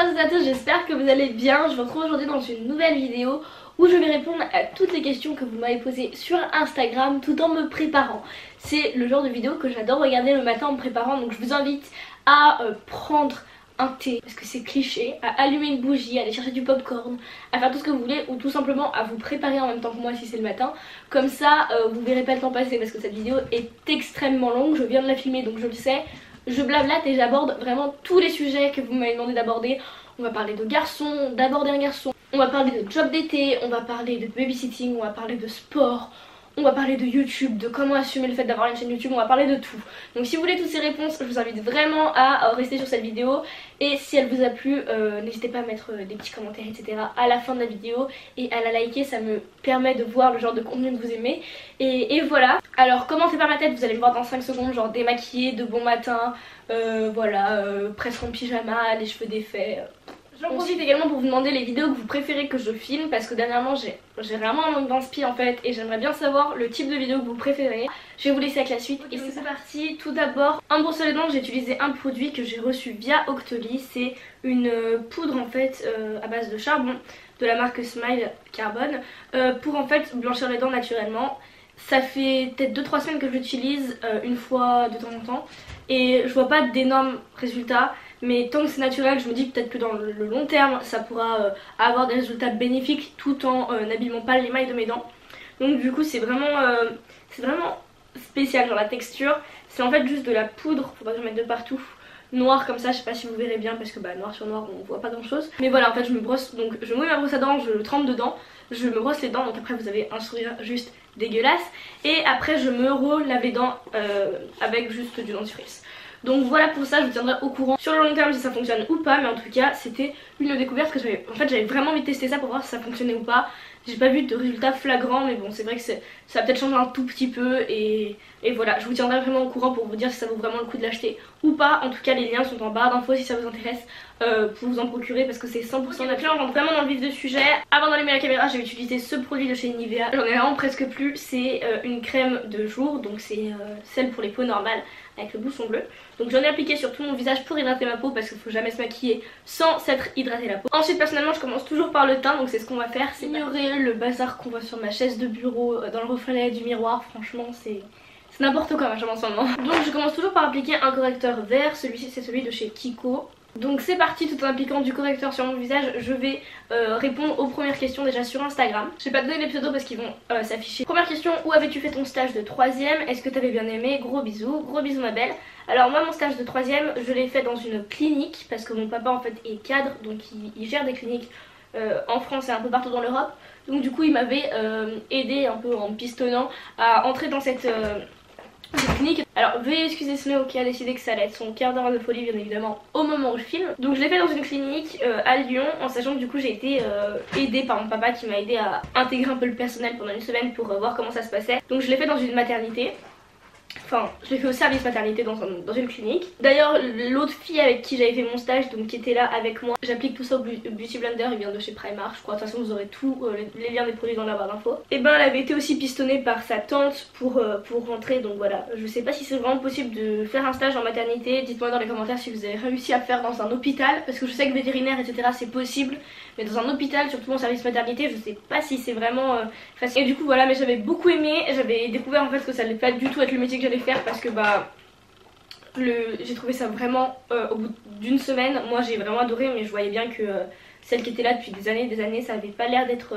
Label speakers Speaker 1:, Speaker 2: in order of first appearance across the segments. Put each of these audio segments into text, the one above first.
Speaker 1: à toutes et à tous, j'espère que vous allez bien. Je vous retrouve aujourd'hui dans une nouvelle vidéo où je vais répondre à toutes les questions que vous m'avez posées sur Instagram tout en me préparant. C'est le genre de vidéo que j'adore regarder le matin en me préparant, donc je vous invite à prendre un thé, parce que c'est cliché, à allumer une bougie, à aller chercher du popcorn, à faire tout ce que vous voulez, ou tout simplement à vous préparer en même temps que moi si c'est le matin. Comme ça vous verrez pas le temps passer, parce que cette vidéo est extrêmement longue, je viens de la filmer donc je le sais. Je blablate et j'aborde vraiment tous les sujets que vous m'avez demandé d'aborder. On va parler de garçons, d'aborder un garçon, on va parler de job d'été, on va parler de babysitting, on va parler de sport, on va parler de YouTube, de comment assumer le fait d'avoir une chaîne YouTube, on va parler de tout. Donc si vous voulez toutes ces réponses, je vous invite vraiment à rester sur cette vidéo. Et si elle vous a plu, n'hésitez pas à mettre des petits commentaires, etc. à la fin de la vidéo et à la liker, ça me permet de voir le genre de contenu que vous aimez. Et voilà. Alors commencez par ma tête, vous allez me voir dans 5 secondes, genre démaquillée, de bon matin, voilà, presque en pyjama, les cheveux défaits. J'en profite également pour vous demander les vidéos que vous préférez que je filme, parce que dernièrement j'ai vraiment un manque d'inspi en fait, et j'aimerais bien savoir le type de vidéo que vous préférez. Je vais vous laisser avec la suite. Okay, et c'est parti. Tout d'abord, un brosse à dents, j'ai utilisé un produit que j'ai reçu via Octoly. C'est une poudre en fait à base de charbon de la marque Smile Carbone pour en fait blanchir les dents naturellement. Ça fait peut-être 2-3 semaines que je l'utilise une fois de temps en temps et je vois pas d'énormes résultats. Mais tant que c'est naturel, je me dis peut-être que dans le long terme, ça pourra avoir des résultats bénéfiques tout en n'abîmant pas l'émail de mes dents. Donc du coup c'est vraiment spécial, genre la texture. C'est en fait juste de la poudre, faut pas que je mette de partout. Noir comme ça, je sais pas si vous verrez bien parce que bah noir sur noir on voit pas grand chose. Mais voilà, en fait je me brosse, donc je mouille ma brosse à dents, je le trempe dedans, je me brosse les dents, donc après vous avez un sourire juste dégueulasse. Et après je me relave les dents avec juste du dentifrice. Donc voilà, pour ça je vous tiendrai au courant sur le long terme si ça fonctionne ou pas. Mais en tout cas c'était une découverte que j'avais, en fait j'avais vraiment envie de tester ça pour voir si ça fonctionnait ou pas. J'ai pas vu de résultats flagrants, mais bon c'est vrai que ça va peut-être changer un tout petit peu et voilà, je vous tiendrai vraiment au courant pour vous dire si ça vaut vraiment le coup de l'acheter ou pas. En tout cas les liens sont en barre d'infos si ça vous intéresse pour vous en procurer, parce que c'est 100% naturel. On rentre vraiment dans le vif du sujet. Avant d'allumer la caméra, j'ai utilisé ce produit de chez Nivea, j'en ai vraiment presque plus. C'est une crème de jour, donc c'est celle pour les peaux normales avec le bouchon bleu. Donc j'en ai appliqué sur tout mon visage pour hydrater ma peau, parce qu'il faut jamais se maquiller sans s'être hydraté la peau. Ensuite personnellement je commence toujours par le teint, donc c'est ce qu'on va faire. C'est ignorer le bazar qu'on voit sur ma chaise de bureau, dans le reflet du miroir. Franchement c'est n'importe quoi ma chambre en ce moment. Donc je commence toujours par appliquer un correcteur vert, celui-ci c'est celui de chez Kiko. Donc c'est parti, tout en appliquant du correcteur sur mon visage, je vais répondre aux premières questions déjà sur Instagram. Je vais pas donner les pseudos parce qu'ils vont s'afficher. Première question: où avais-tu fait ton stage de 3ème? Est-ce que t'avais bien aimé? Gros bisous ma belle. Alors moi mon stage de 3ème je l'ai fait dans une clinique, parce que mon papa en fait est cadre, donc il gère des cliniques en France et un peu partout dans l'Europe. Donc du coup il m'avait aidé un peu en me pistonnant à entrer dans cette clinique. Alors veuillez excuser Snow qui a décidé que ça allait être son quart d'heure de folie bien évidemment au moment où je filme. Donc je l'ai fait dans une clinique à Lyon, en sachant que du coup j'ai été aidée par mon papa qui m'a aidé à intégrer un peu le personnel pendant une semaine pour voir comment ça se passait. Donc je l'ai fait dans une maternité. Enfin, je l'ai fait au service maternité dans une clinique. D'ailleurs, l'autre fille avec qui j'avais fait mon stage, donc qui était là avec moi, j'applique tout ça au Beauty Blender, il vient de chez Primark, je crois. De toute façon, vous aurez tous les liens des produits dans la barre d'infos. Et ben, elle avait été aussi pistonnée par sa tante pour rentrer, donc voilà. Je sais pas si c'est vraiment possible de faire un stage en maternité. Dites-moi dans les commentaires si vous avez réussi à faire dans un hôpital, parce que je sais que vétérinaire, etc. c'est possible, mais dans un hôpital, surtout en service maternité, je sais pas si c'est vraiment facile. Et du coup, voilà, mais j'avais beaucoup aimé. J'avais découvert en fait que ça allait pas du tout être le métier que j'allais faire, parce que bah j'ai trouvé ça vraiment au bout d'une semaine, moi j'ai vraiment adoré, mais je voyais bien que celles qui étaient là depuis des années, ça avait pas l'air d'être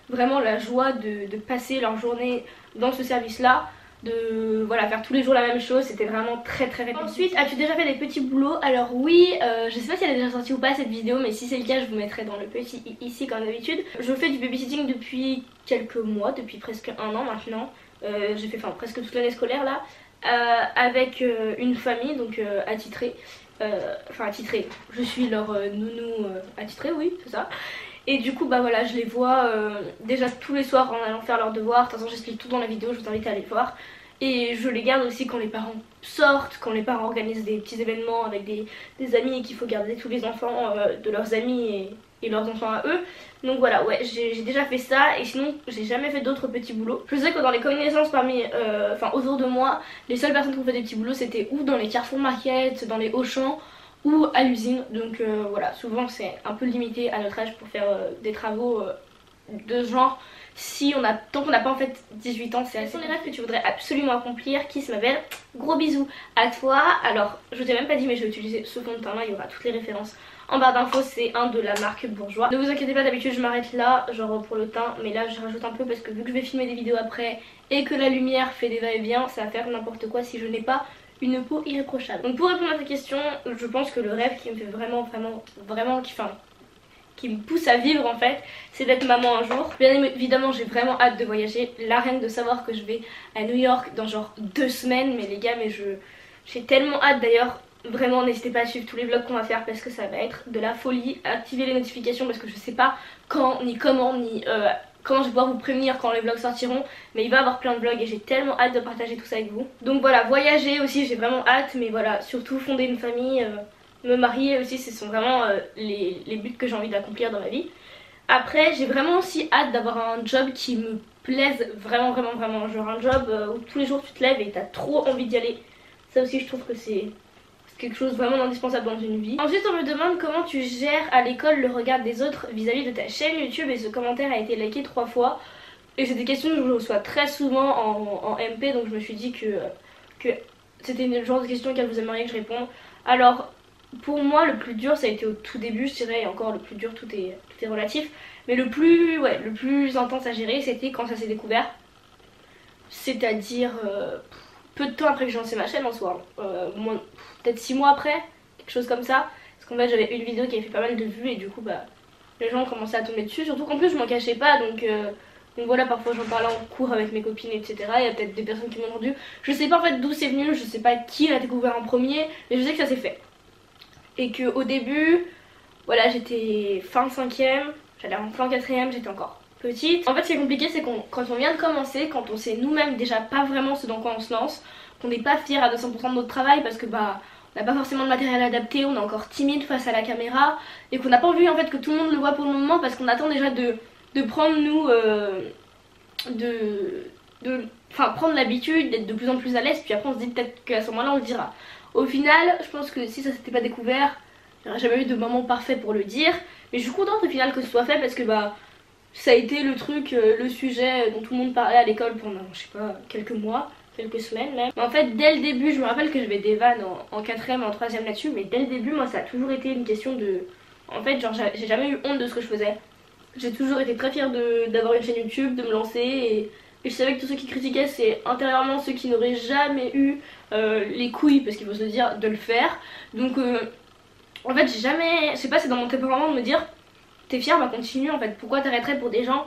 Speaker 1: vraiment la joie de passer leur journée dans ce service là, de voilà, faire tous les jours la même chose. C'était vraiment très répétitif. Ensuite, as-tu déjà fait des petits boulots? Alors oui, je sais pas si elle est déjà sortie ou pas cette vidéo, mais si c'est le cas je vous mettrai dans le petit i ici comme d'habitude. Je fais du babysitting depuis quelques mois, depuis presque un an maintenant. J'ai fait presque toute l'année scolaire là, avec une famille donc attitrée. Attitrée, je suis leur nounou attitrée, oui c'est ça. Et du coup bah voilà, je les vois déjà tous les soirs en allant faire leurs devoirs. De toute façon j'explique tout dans la vidéo, je vous invite à aller le voir. Et je les garde aussi quand les parents sortent, quand les parents organisent des petits événements avec des amis et qu'il faut garder tous les enfants de leurs amis et leurs enfants à eux. Donc voilà, ouais, j'ai déjà fait ça. Et sinon j'ai jamais fait d'autres petits boulots. Je sais que dans les connaissances autour de moi, les seules personnes qui ont fait des petits boulots c'était ou dans les Carrefour Market, dans les Auchan, ou à l'usine. Donc voilà, souvent c'est un peu limité à notre âge pour faire des travaux de ce genre. Si on a, tant qu'on n'a pas en fait 18 ans, c'est assez les rêves que tu voudrais absolument accomplir. Qui se m'appelle, gros bisous à toi. Alors je t'ai même pas dit mais je vais utiliser ce fond de teint là, il y aura toutes les références en barre d'infos, c'est un de la marque Bourjois. Ne vous inquiétez pas, d'habitude je m'arrête là, genre pour le teint, mais là je rajoute un peu parce que vu que je vais filmer des vidéos après et que la lumière fait des va-et-vient, ça va faire n'importe quoi si je n'ai pas une peau irréprochable. Donc pour répondre à ta question, je pense que le rêve qui me fait vraiment qui me pousse à vivre en fait, c'est d'être maman un jour. Bien évidemment j'ai vraiment hâte de voyager, la reine de savoir que je vais à New York dans genre 2 semaines, mais les gars, mais j'ai tellement hâte. D'ailleurs vraiment n'hésitez pas à suivre tous les vlogs qu'on va faire parce que ça va être de la folie. Activez les notifications parce que je sais pas quand, ni comment, ni comment je vais pouvoir vous prévenir quand les vlogs sortiront, mais il va y avoir plein de vlogs et j'ai tellement hâte de partager tout ça avec vous. Donc voilà, voyager aussi j'ai vraiment hâte, mais voilà, surtout fonder une famille, me marier aussi, ce sont vraiment les buts que j'ai envie d'accomplir dans ma vie. Après j'ai vraiment aussi hâte d'avoir un job qui me plaise vraiment, genre un job où tous les jours tu te lèves et t'as trop envie d'y aller. Ça aussi je trouve que c'est quelque chose vraiment indispensable dans une vie. Ensuite on me demande comment tu gères à l'école le regard des autres vis-à-vis de ta chaîne YouTube, et ce commentaire a été liké 3 fois. Et c'est des questions que je reçois très souvent en MP, donc je me suis dit que c'était le genre de questions auxquelles vous aimeriez que je réponde. Alors pour moi le plus dur ça a été au tout début, je dirais, et encore le plus dur tout est relatif. Mais le plus intense à gérer c'était quand ça s'est découvert. C'est-à-dire peu de temps après que j'ai lancé ma chaîne en soi, peut-être 6 mois après, quelque chose comme ça. Parce qu'en fait j'avais une vidéo qui avait fait pas mal de vues et du coup bah les gens ont commencé à tomber dessus. Surtout qu'en plus je m'en cachais pas, donc voilà, parfois j'en parlais en cours avec mes copines etc. Il y a peut-être des personnes qui m'ont entendu. Je sais pas en fait d'où c'est venu, je sais pas qui l'a découvert en premier, mais je sais que ça s'est fait. Et que au début, voilà, j'étais fin 5ème, j'allais en fin 4ème, j'étais encore petite. En fait ce qui est compliqué c'est quand on vient de commencer, quand on sait nous-mêmes déjà pas vraiment ce dans quoi on se lance, qu'on n'est pas fier à 200% de notre travail parce que bah on n'a pas forcément de matériel adapté, on est encore timide face à la caméra et qu'on n'a pas envie en fait que tout le monde le voit pour le moment parce qu'on attend déjà de prendre nous prendre l'habitude d'être de plus en plus à l'aise, puis après on se dit peut-être qu'à ce moment là on le dira. Au final je pense que si ça s'était pas découvert, j'aurais jamais eu de moment parfait pour le dire, mais je suis contente au final que ce soit fait parce que bah ça a été le truc, le sujet dont tout le monde parlait à l'école pendant je sais pas quelques mois, quelques semaines même. Mais en fait dès le début, je me rappelle que j'avais des vannes en 4ème, en 3ème là-dessus, mais dès le début moi ça a toujours été une question de... En fait genre j'ai jamais eu honte de ce que je faisais. J'ai toujours été très fière d'avoir une chaîne YouTube, de me lancer et je savais que tous ceux qui critiquaient c'est intérieurement ceux qui n'auraient jamais eu les couilles, parce qu'il faut se dire, de le faire. Donc en fait j'ai jamais... Je sais pas, c'est dans mon tempérament de me dire t'es fière, bah continue en fait. Pourquoi t'arrêterais pour des gens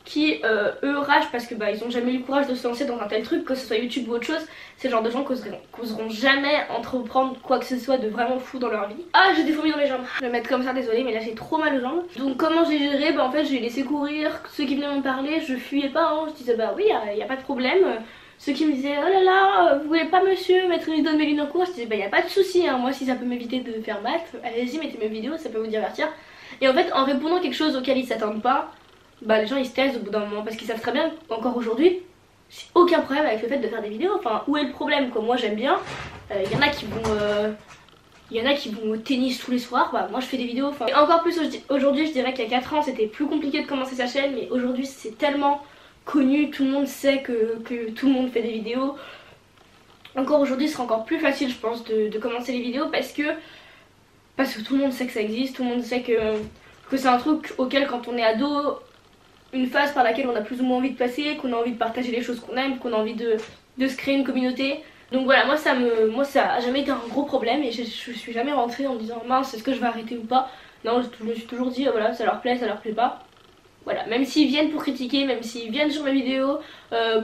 Speaker 1: qui eux ragent parce que bah ils ont jamais eu le courage de se lancer dans un tel truc, que ce soit YouTube ou autre chose. C'est le genre de gens qu'oseront jamais entreprendre quoi que ce soit de vraiment fou dans leur vie. Ah, j'ai des fourmis dans les jambes, je vais mettre comme ça, désolée, mais là j'ai trop mal aux jambes. Donc comment j'ai géré? Bah en fait j'ai laissé courir ceux qui venaient me parler, je fuyais pas hein. Je disais bah oui, y a pas de problème. Ceux qui me disaient oh là là, vous voulez pas monsieur mettre une vidéo de Méline en cours, je disais bah y a pas de souci hein. Moi si ça peut m'éviter de faire maths, allez-y mettez mes vidéos, ça peut vous divertir. Et en fait en répondant quelque chose auquel ils s'attendent pas, bah les gens ils se taisent au bout d'un moment parce qu'ils savent très bien qu'encore aujourd'hui j'ai aucun problème avec le fait de faire des vidéos. Enfin où est le problème quoi? Moi j'aime bien, y en a qui vont au tennis tous les soirs, bah moi je fais des vidéos. Enfin, et encore plus aujourd'hui, je dirais qu'il y a 4 ans c'était plus compliqué de commencer sa chaîne, mais aujourd'hui c'est tellement connu, tout le monde sait que tout le monde fait des vidéos. Encore aujourd'hui ce sera encore plus facile je pense de commencer les vidéos parce que tout le monde sait que ça existe, tout le monde sait que c'est un truc auquel quand on est ado, une phase par laquelle on a plus ou moins envie de passer, qu'on a envie de partager les choses qu'on aime, qu'on a envie de se créer une communauté. Donc voilà, moi ça a jamais été un gros problème et je suis jamais rentrée en me disant mince est-ce que je vais arrêter ou pas. Non, je me suis toujours dit voilà, ça leur plaît pas. Voilà, même s'ils viennent pour critiquer, même s'ils viennent sur mes vidéos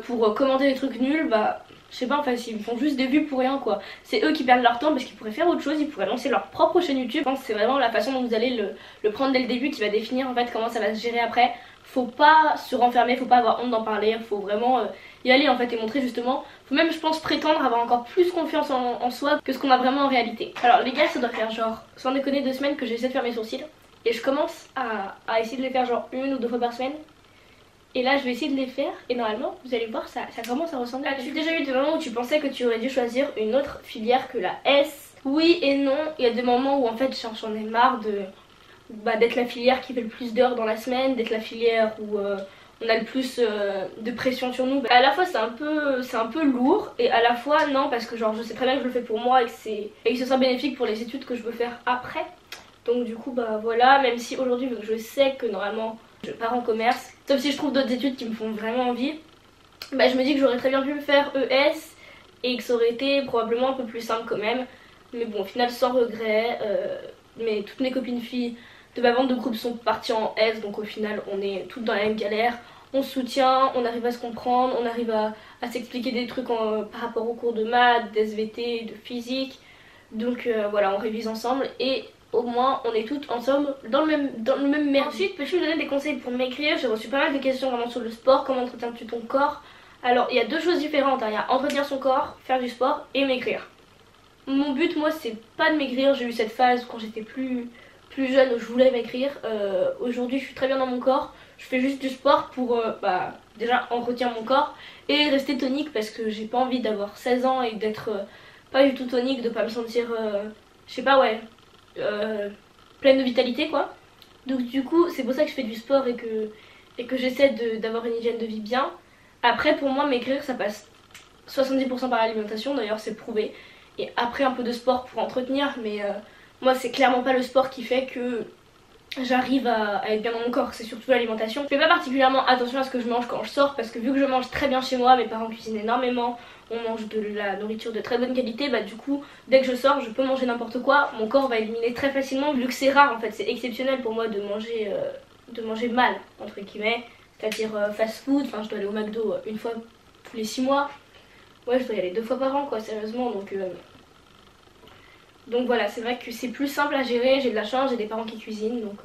Speaker 1: pour commenter des trucs nuls, bah je sais pas, enfin s'ils me font juste des vues pour rien quoi. C'est eux qui perdent leur temps parce qu'ils pourraient faire autre chose, ils pourraient lancer leur propre chaîne YouTube. Je pense que c'est vraiment la façon dont vous allez le prendre dès le début qui va définir en fait comment ça va se gérer après. Faut pas se renfermer, faut pas avoir honte d'en parler, faut vraiment y aller en fait et montrer justement. Faut même je pense prétendre avoir encore plus confiance en soi que ce qu'on a vraiment en réalité. Alors les gars ça doit faire genre, sans déconner 2 semaines que j'essaie de faire mes sourcils. Et je commence à essayer de les faire genre 1 ou 2 fois par semaine. Et là je vais essayer de les faire et normalement vous allez voir ça commence à ressembler. As-tu déjà eu des moments où tu pensais que tu aurais dû choisir une autre filière que la S? Oui et non, il y a des moments où en fait j'en ai marre de d'être la filière qui fait le plus d'heures dans la semaine, d'être la filière où on a le plus de pression sur nous. À la fois c'est un peu lourd et à la fois non, parce que genre je sais très bien que je le fais pour moi et que ce sera bénéfique pour les études que je veux faire après. Donc du coup bah voilà, même si aujourd'hui vu que je sais que normalement je pars en commerce, sauf si je trouve d'autres études qui me font vraiment envie, bah je me dis que j'aurais très bien pu faire ES et que ça aurait été probablement un peu plus simple quand même. Mais bon, au final sans regret, mais toutes mes copines filles de ma vente de groupe sont parties en S, donc au final on est toutes dans la même galère. On se soutient, on arrive à se comprendre, on arrive à s'expliquer des trucs par rapport aux cours de maths, d'SVT, de physique. Donc voilà, on révise ensemble et au moins on est toutes ensemble dans le même merdier. Ensuite, peux-tu me donner des conseils pour maigrir? J'ai reçu pas mal de questions vraiment sur le sport, comment entretiens-tu ton corps? Alors il y a deux choses différentes, hein. Il y a entretenir son corps, faire du sport et maigrir. Mon but moi c'est pas de maigrir, j'ai eu cette phase quand j'étais plus jeune où je voulais maigrir. Aujourd'hui je suis très bien dans mon corps, je fais juste du sport pour déjà entretenir mon corps et rester tonique parce que j'ai pas envie d'avoir 16 ans et d'être pas du tout tonique, de pas me sentir je sais pas pleine de vitalité quoi. Donc du coup c'est pour ça que je fais du sport et que j'essaie d'avoir une hygiène de vie bien. Après pour moi maigrir ça passe 70% par l'alimentation, d'ailleurs c'est prouvé. Et après un peu de sport pour entretenir, mais moi c'est clairement pas le sport qui fait que j'arrive à être bien dans mon corps, c'est surtout l'alimentation. Je fais pas particulièrement attention à ce que je mange quand je sors parce que vu que je mange très bien chez moi, mes parents cuisinent énormément, on mange de la nourriture de très bonne qualité, bah du coup dès que je sors je peux manger n'importe quoi, mon corps va éliminer très facilement vu que c'est rare en fait, c'est exceptionnel pour moi de manger mal entre guillemets, c'est-à-dire fast food, enfin je dois aller au McDo une fois tous les 6 mois. Ouais, je dois y aller 2 fois par an quoi, sérieusement, donc voilà, c'est vrai que c'est plus simple à gérer, j'ai de la chance, j'ai des parents qui cuisinent, donc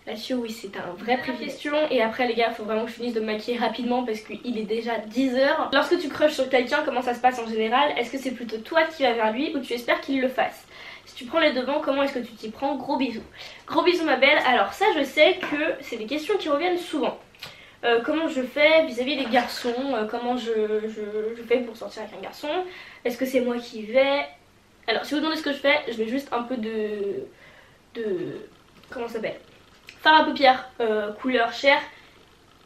Speaker 1: là-dessus oui c'est un vrai privilège. Et après les gars, faut vraiment que je finisse de me maquiller rapidement parce qu'il est déjà 10h. Lorsque tu crushes sur quelqu'un, comment ça se passe en général? Est-ce que c'est plutôt toi qui vas vers lui ou tu espères qu'il le fasse? Si tu prends les devants, comment est-ce que tu t'y prends? Gros bisous. Gros bisous ma belle. Alors ça je sais que c'est des questions qui reviennent souvent. Comment je fais vis-à-vis des garçons, comment je fais pour sortir avec un garçon, est-ce que c'est moi qui vais? Alors si vous demandez ce que je fais, je mets juste un peu comment ça s'appelle, fard à paupières couleur chair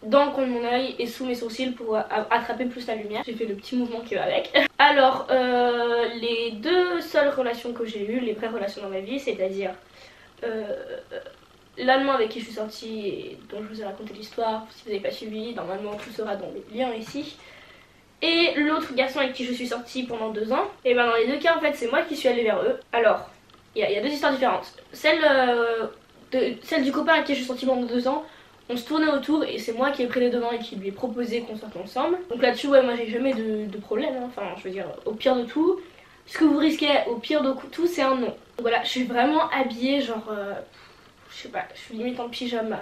Speaker 1: dans le coin de mon oeil et sous mes sourcils pour attraper plus la lumière. J'ai fait le petit mouvement qui va avec. Alors les deux seules relations que j'ai eues, les vraies relations dans ma vie, c'est-à-dire l'allemand avec qui je suis sortie et dont je vous ai raconté l'histoire, si vous n'avez pas suivi, normalement tout sera dans les liens ici. Et l'autre garçon avec qui je suis sortie pendant 2 ans, et ben dans les deux cas en fait c'est moi qui suis allée vers eux. Alors, il y a deux histoires différentes. Celle du copain avec qui je suis sortie pendant 2 ans, on se tournait autour et c'est moi qui ai pris les devants et qui lui ai proposé qu'on sorte ensemble. Donc là-dessus ouais moi j'ai jamais de problème, hein. Enfin je veux dire au pire de tout, ce que vous risquez au pire de tout c'est un non. Donc voilà, je suis vraiment habillée genre... je sais pas, je suis limite en pyjama,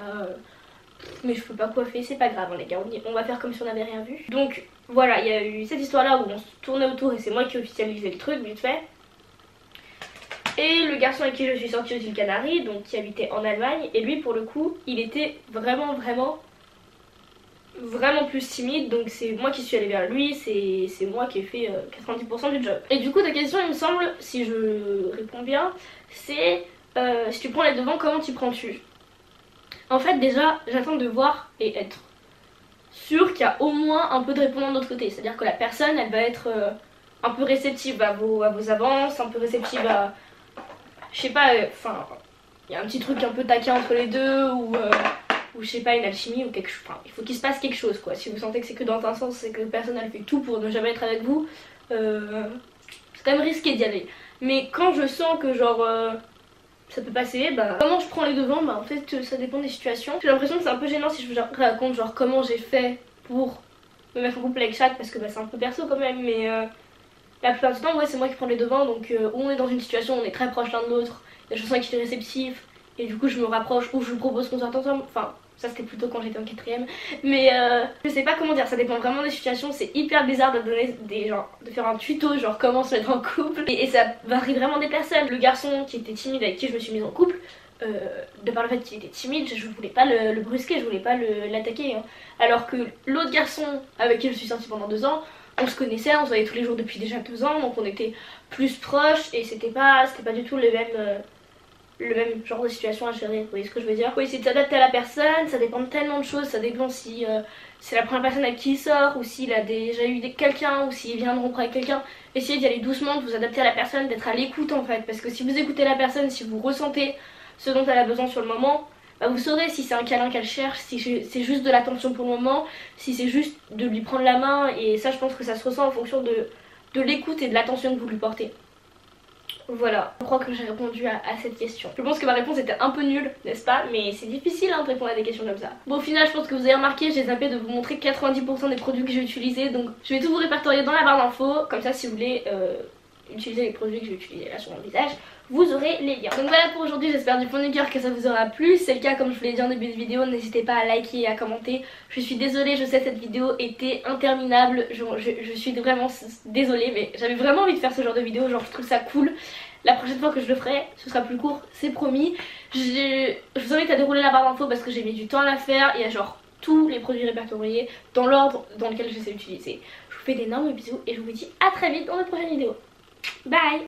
Speaker 1: mais je peux pas coiffer, c'est pas grave hein, les gars, on va faire comme si on n'avait rien vu. Donc voilà, il y a eu cette histoire là où on se tournait autour et c'est moi qui officialisais le truc vite fait. Et le garçon avec qui je suis sortie aux îles Canaries, donc qui habitait en Allemagne, et lui pour le coup il était vraiment plus timide, donc c'est moi qui suis allée vers lui, c'est moi qui ai fait 90% du job. Et du coup ta question il me semble, si je réponds bien, c'est si tu prends les devants, comment t'y prends-tu? En fait déjà j'attends de voir et être sûre qu'il y a au moins un peu de répondant de l'autre côté, c'est à dire que la personne elle va être un peu réceptive à vos avances, un peu réceptive à, je sais pas, enfin il y a un petit truc un peu taquin entre les deux ou je sais pas, une alchimie ou quelque chose, enfin il faut qu'il se passe quelque chose quoi. Si vous sentez que c'est que dans un sens, c'est que la personne elle fait tout pour ne jamais être avec vous, c'est quand même risqué d'y aller. Mais quand je sens que genre ça peut passer, bah comment je prends les devants, bah en fait ça dépend des situations. J'ai l'impression que c'est un peu gênant si je vous raconte genre comment j'ai fait pour me mettre en couple avec Chad parce que bah c'est un peu perso quand même, mais la plupart du temps ouais c'est moi qui prends les devants, donc où on est dans une situation où on est très proche l'un de l'autre, et je sens qu'il est réceptif et du coup je me rapproche ou je lui propose qu'on sorte ensemble, enfin ça c'était plutôt quand j'étais en 4ème, mais je sais pas comment dire, ça dépend vraiment des situations. C'est hyper bizarre de donner de faire un tuto genre comment se mettre en couple, et ça varie vraiment des personnes. Le garçon qui était timide avec qui je me suis mise en couple, de par le fait qu'il était timide, je voulais pas le brusquer, je voulais pas l'attaquer hein. Alors que l'autre garçon avec qui je suis sortie pendant 2 ans, on se connaissait, on se voyait tous les jours depuis déjà 2 ans, donc on était plus proches et c'était pas du tout le même genre de situation à gérer, vous voyez ce que je veux dire. Faut essayer de s'adapter à la personne, ça dépend de tellement de choses, ça dépend si c'est la première personne avec qui il sort, ou s'il a déjà eu quelqu'un, ou s'il vient de rompre avec quelqu'un. Essayez d'y aller doucement, de vous adapter à la personne, d'être à l'écoute en fait, parce que si vous écoutez la personne, si vous ressentez ce dont elle a besoin sur le moment, bah vous saurez si c'est un câlin qu'elle cherche, si c'est juste de l'attention pour le moment, si c'est juste de lui prendre la main, et ça je pense que ça se ressent en fonction de l'écoute et de l'attention que vous lui portez. Voilà, je crois que j'ai répondu à cette question. Je pense que ma réponse était un peu nulle, n'est-ce pas? Mais c'est difficile de répondre à des questions comme ça. Bon, au final, je pense que vous avez remarqué, j'ai zappé de vous montrer 90% des produits que j'ai utilisés. Donc je vais tout vous répertorier dans la barre d'infos. Comme ça, si vous voulez utiliser les produits que je vais utiliser là sur mon visage, vous aurez les liens. Donc voilà pour aujourd'hui, j'espère du fond du cœur que ça vous aura plu. Si c'est le cas, comme je vous l'ai dit en début de vidéo, n'hésitez pas à liker et à commenter. Je suis désolée, je sais cette vidéo était interminable, je suis vraiment désolée, mais j'avais vraiment envie de faire ce genre de vidéo, genre je trouve ça cool. La prochaine fois que je le ferai, ce sera plus court, c'est promis. Je vous invite à dérouler la barre d'infos parce que j'ai mis du temps à la faire. Il y a genre tous les produits répertoriés dans l'ordre dans lequel je les ai utilisés. Je vous fais d'énormes bisous et je vous dis à très vite dans de prochaines vidéos. Bye!